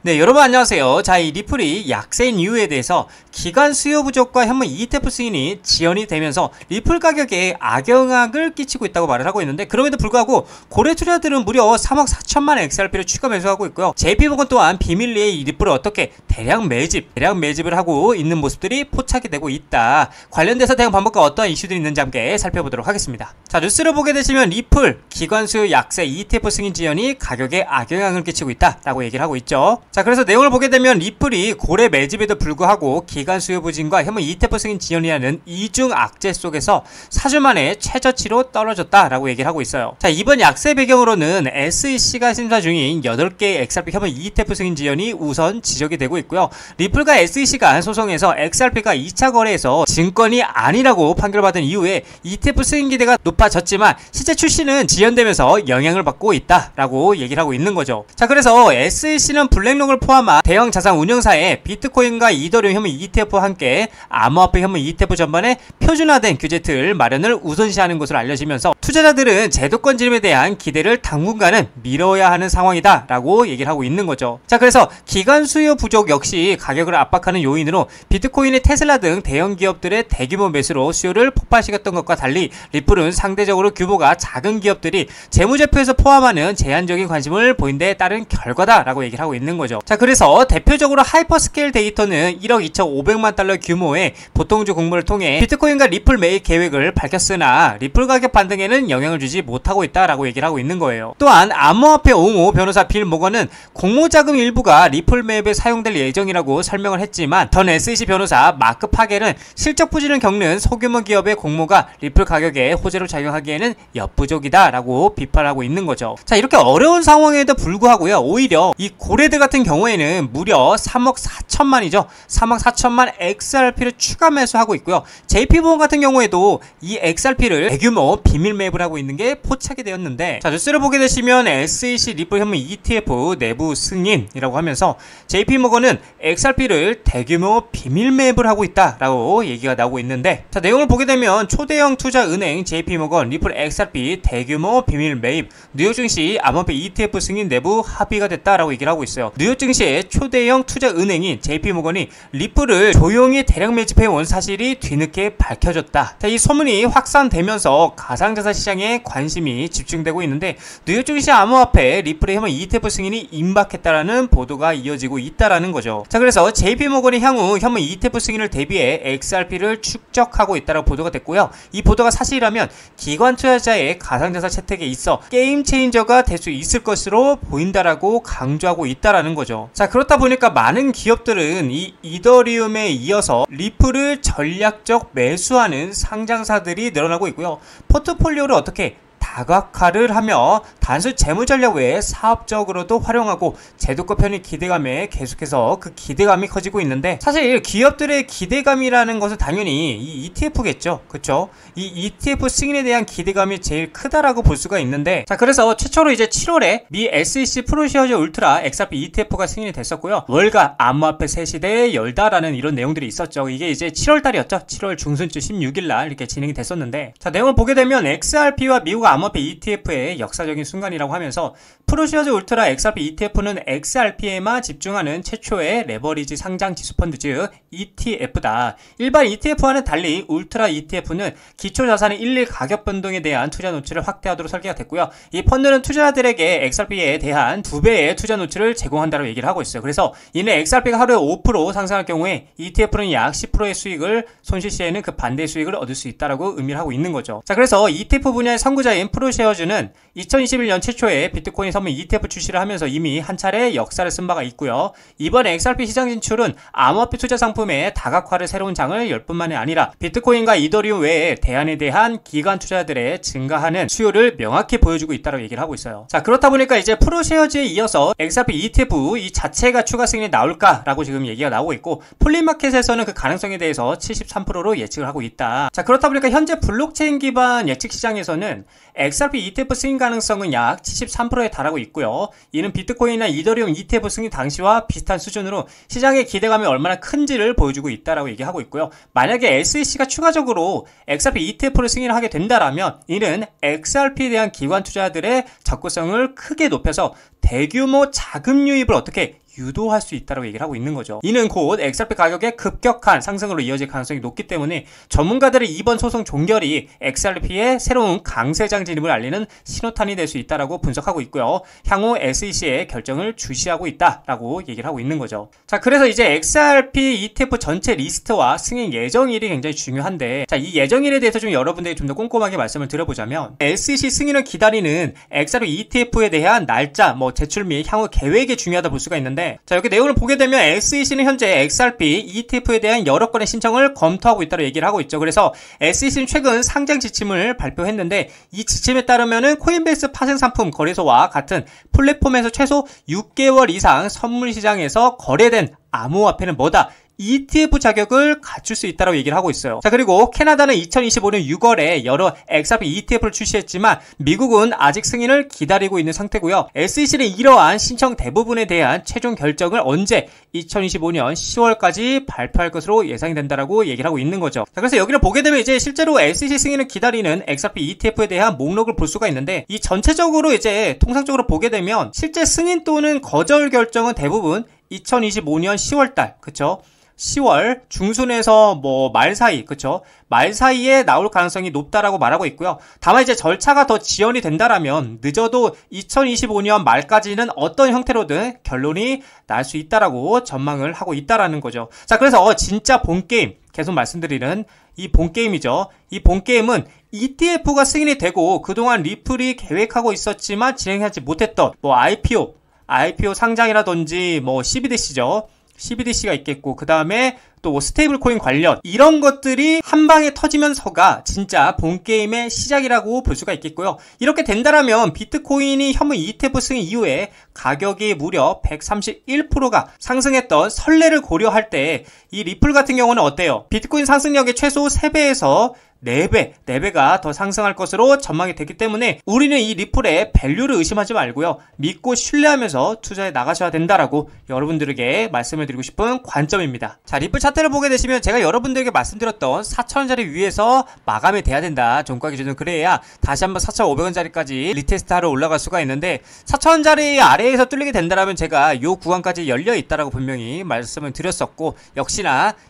네, 여러분 안녕하세요. 자, 이 리플이 약세인 이유에 대해서 기관 수요 부족과 현물 ETF 승인이 지연이 되면서 리플 가격에 악영향을 끼치고 있다고 말을 하고 있는데, 그럼에도 불구하고 고래 투자들은 무려 3억 4천만 XRP를 추가 매수하고 있고요. JP모건 또한 비밀리에 이 리플을 어떻게 대량 매집을 하고 있는 모습들이 포착이 되고 있다. 관련돼서 대응 방법과 어떠한 이슈들이 있는지 함께 살펴보도록 하겠습니다. 자, 뉴스를 보게 되시면 리플 기관 수요 약세 ETF 승인 지연이 가격에 악영향을 끼치고 있다라고 얘기를 하고 있죠. 자, 그래서 내용을 보게 되면 리플이 고래 매집에도 불구하고 기관 수요 부진과 현물 ETF 승인 지연이라는 이중 악재 속에서 4주 만에 최저치로 떨어졌다라고 얘기를 하고 있어요. 자, 이번 약세 배경으로는 SEC가 심사 중인 8개의 XRP 현물 ETF 승인 지연이 우선 지적이 되고 있고요. 리플과 SEC가 소송에서 XRP가 2차 거래에서 증권이 아니라고 판결받은 이후에 ETF 승인 기대가 높아졌지만 실제 출시는 지연되면서 영향을 받고 있다라고 얘기를 하고 있는 거죠. 자, 그래서 SEC는 블랙록을 포함한 대형 자산 운영사의 비트코인과 이더리움 현물 ETF와 함께 암호화폐 현물 ETF 전반에 표준화된 규제틀 마련을 우선시하는 것으로 알려지면서 투자자들은 제도권 진입에 대한 기대를 당분간은 미뤄야 하는 상황이다 라고 얘기를 하고 있는 거죠. 자, 그래서 기관 수요 부족 역시 가격을 압박하는 요인으로 비트코인의 테슬라 등 대형 기업들의 대규모 매수로 수요를 폭발시켰던 것과 달리 리플은 상대적으로 규모가 작은 기업들이 재무제표에서 포함하는 제한적인 관심을 보인 데 따른 결과다라고 얘기를 하고 있는 거죠. 자, 그래서 대표적으로 하이퍼스케일 데이터는 1억 2,500만 달러 규모의 보통주 공모를 통해 비트코인과 리플 매입 계획을 밝혔으나 리플 가격 반등에는 영향을 주지 못하고 있다라고 얘기를 하고 있는 거예요. 또한 암호화폐 옹호 변호사 빌 모건은 공모 자금 일부가 리플 매입에 사용될 예정이라고 설명을 했지만 전 SEC 변호사 마크 파겔은 실적 부진을 겪는 소규모 기업의 공모가 리플 가격에 호재로 작용하기에는 역부족이다라고 비판하고 있는 거죠. 자, 이렇게 어려운 상황에도 불구하고요, 오히려 이 고래들 같은 경우에는 무려 3억 4천만이죠. 3억 4천만 XRP를 추가 매수하고 있고요. JP모건 같은 경우에도 이 XRP를 대규모 비밀 매입을 하고 있는 게 포착이 되었는데, 자, 뉴스를 보게 되시면 SEC 리플 현물 ETF 내부 승인이라고 하면서 JP모건은 XRP를 대규모 비밀 매입을 하고 있다라고 얘기가 나오고 있는데, 자, 내용을 보게 되면 초대형 투자 은행 JP모건 리플 XRP 대규모 비밀 매입, 뉴욕 증시 암호화폐 ETF 승인 내부 합의가 됐다라고 얘기를 하고 있어요. 뉴욕 증시의 초대형 투자 은행인 JP모건이 리플을 조용히 대량 매집해온 사실이 뒤늦게 밝혀졌다. 자, 이 소문이 확산되면서 가상자산 시장에 관심이 집중되고 있는데, 뉴욕 증시 암호화폐 리플의 현물 ETF 승인이 임박했다라는 보도가 이어지고 있다라는 거죠. 자, 그래서 JP모건이 향후 현물 ETF 승인을 대비해 XRP를 축적하고 있다라고 보도가 됐고요. 이 보도가 사실이라면 기관 투자자의 가상자산 채택에 있어 게임 체인저가 될 수 있을 것으로 보인다라고 강조하고 있다라는 거죠. 자, 그렇다 보니까 많은 기업들은 이 이더리움에 이어서 리플을 전략적 매수하는 상장사들이 늘어나고 있고요. 포트폴리오를 어떻게 다각화를 하며 단순 재무 전략 외에 사업적으로도 활용하고 제도권 편입 기대감에 계속해서 그 기대감이 커지고 있는데, 사실 기업들의 기대감이라는 것은 당연히 이 ETF겠죠. 그쵸? 이 ETF 승인에 대한 기대감이 제일 크다라고 볼 수가 있는데, 자, 그래서 최초로 이제 7월에 미 SEC 프로시어즈 울트라 XRP ETF가 승인이 됐었고요. 월가 암호화폐 새 시대에 열다라는 이런 내용들이 있었죠. 이게 이제 7월달이었죠. 7월 중순쯤 16일날 이렇게 진행이 됐었는데, 자, 내용을 보게 되면 XRP와 미국 암호화폐 ETF의 역사적인 순간이라고 하면서 프로시어즈 울트라 XRP ETF는 XRP에만 집중하는 최초의 레버리지 상장 지수 펀드, 즉 ETF다. 일반 ETF와는 달리 울트라 ETF는 기초 자산의 일일 가격 변동에 대한 투자 노출을 확대하도록 설계가 됐고요. 이 펀드는 투자자들에게 XRP에 대한 2배의 투자 노출을 제공한다고 얘기를 하고 있어요. 그래서 이는 XRP가 하루에 5% 상승할 경우에 ETF는 약 10%의 수익을, 손실 시에는 그 반대의 수익을 얻을 수 있다라고 의미를 하고 있는 거죠. 자, 그래서 ETF 분야의 선구자인 프로시어즈는 2021년 최초에 비트코인 선물 ETF 출시를 하면서 이미 한 차례 역사를 쓴 바가 있고요. 이번 XRP 시장 진출은 암호화폐 투자 상품의 다각화를 새로운 장을 열 뿐만이 아니라 비트코인과 이더리움 외에 대안에 대한 기관 투자들의 증가하는 수요를 명확히 보여주고 있다고 얘기를 하고 있어요. 자, 그렇다 보니까 이제 프로시어즈에 이어서 XRP ETF 이 자체가 추가 승인이 나올까라고 지금 얘기가 나오고 있고, 폴리마켓에서는 그 가능성에 대해서 73%로 예측을 하고 있다. 자, 그렇다 보니까 현재 블록체인 기반 예측 시장에서는 XRP ETF 승인 가능성은 약 73%에 달하고 있고요. 이는 비트코인이나 이더리움 ETF 승인 당시와 비슷한 수준으로 시장의 기대감이 얼마나 큰지를 보여주고 있다라고 얘기하고 있고요. 만약에 SEC가 추가적으로 XRP ETF를 승인을 하게 된다라면 이는 XRP에 대한 기관 투자들의 접근성을 크게 높여서 대규모 자금 유입을 어떻게 유도할 수 있다고 얘기를 하고 있는 거죠. 이는 곧 XRP 가격의 급격한 상승으로 이어질 가능성이 높기 때문에 전문가들의 이번 소송 종결이 XRP의 새로운 강세장 진입을 알리는 신호탄이 될 수 있다라고 분석하고 있고요. 향후 SEC의 결정을 주시하고 있다라고 얘기를 하고 있는 거죠. 자, 그래서 이제 XRP ETF 전체 리스트와 승인 예정일이 굉장히 중요한데, 자, 이 예정일에 대해서 좀 여러분들이 좀 더 꼼꼼하게 말씀을 드려보자면, SEC 승인을 기다리는 XRP ETF에 대한 날짜, 제출 및 향후 계획이 중요하다 볼 수가 있는데, 자, 여기 내용을 보게 되면 SEC는 현재 XRP ETF에 대한 여러 건의 신청을 검토하고 있다고 얘기를 하고 있죠. 그래서 SEC는 최근 상장 지침을 발표했는데, 이 지침에 따르면은 코인베이스 파생 상품 거래소와 같은 플랫폼에서 최소 6개월 이상 선물 시장에서 거래된 암호화폐는 뭐다? ETF 자격을 갖출 수 있다고 얘기를 하고 있어요. 자, 그리고 캐나다는 2025년 6월에 여러 XRP ETF를 출시했지만 미국은 아직 승인을 기다리고 있는 상태고요. SEC는 이러한 신청 대부분에 대한 최종 결정을 언제 2025년 10월까지 발표할 것으로 예상이 된다라고 얘기를 하고 있는 거죠. 자, 그래서 여기를 보게 되면 이제 실제로 SEC 승인을 기다리는 XRP ETF에 대한 목록을 볼 수가 있는데, 이 전체적으로 이제 통상적으로 보게 되면 실제 승인 또는 거절 결정은 대부분 2025년 10월달, 그쵸? 10월 중순에서 말 사이, 그쵸? 말 사이에 나올 가능성이 높다라고 말하고 있고요. 다만 이제 절차가 더 지연이 된다라면 늦어도 2025년 말까지는 어떤 형태로든 결론이 날 수 있다라고 전망을 하고 있다라는 거죠. 자, 그래서 진짜 본게임, 계속 말씀드리는 이 본게임이죠. 이 본게임은 ETF가 승인이 되고 그동안 리플이 계획하고 있었지만 진행하지 못했던 IPO 상장이라든지 CBDC죠. CBDC가 있겠고, 그 다음에 또 스테이블 코인 관련 이런 것들이 한 방에 터지면서가 진짜 본게임의 시작이라고 볼 수가 있겠고요. 이렇게 된다라면 비트코인이 현물 ETF 승인 이후에 가격이 무려 131%가 상승했던 선례를 고려할 때 이 리플 같은 경우는 어때요? 비트코인 상승력의 최소 3배에서 4배가 더 상승할 것으로 전망이 되기 때문에 우리는 이 리플의 밸류를 의심하지 말고요. 믿고 신뢰하면서 투자해 나가셔야 된다라고 여러분들에게 말씀을 드리고 싶은 관점입니다. 자, 리플 차트를 보게 되시면 제가 여러분들에게 말씀드렸던 4,000원짜리 위에서 마감이 돼야 된다. 종가 기준은 그래야 다시 한번 4,500원짜리까지 리테스트하러 올라갈 수가 있는데, 4,000원짜리 아래에서 뚫리게 된다라면 제가 요 구간까지 열려 있다라고 분명히 말씀을 드렸었고, 역시나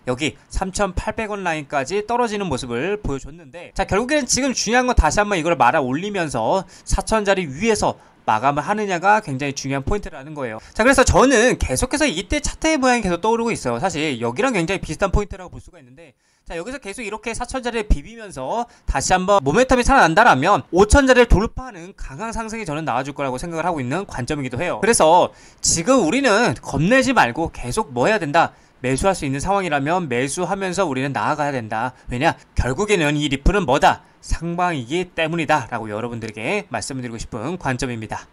여기 3,800원 라인까지 떨어지는 모습을 보여줬는데, 자, 결국에는 지금 중요한 건 다시 한번 이걸 말아 올리면서 4,000원짜리 위에서 마감을 하느냐가 굉장히 중요한 포인트라는 거예요. 자, 그래서 저는 계속해서 이때 차트의 모양이 계속 떠오르고 있어요. 사실 여기랑 굉장히 비슷한 포인트라고 볼 수가 있는데, 자, 여기서 계속 이렇게 4,000원짜리를 비비면서 다시 한번 모멘텀이 살아난다라면 5,000원짜리를 돌파하는 강한 상승이 저는 나와줄 거라고 생각을 하고 있는 관점이기도 해요. 그래서 지금 우리는 겁내지 말고 계속 뭐 해야 된다? 매수할 수 있는 상황이라면 매수하면서 우리는 나아가야 된다. 왜냐? 결국에는 이 리플은 뭐다? 상방이기 때문이다 라고 여러분들에게 말씀을 드리고 싶은 관점입니다.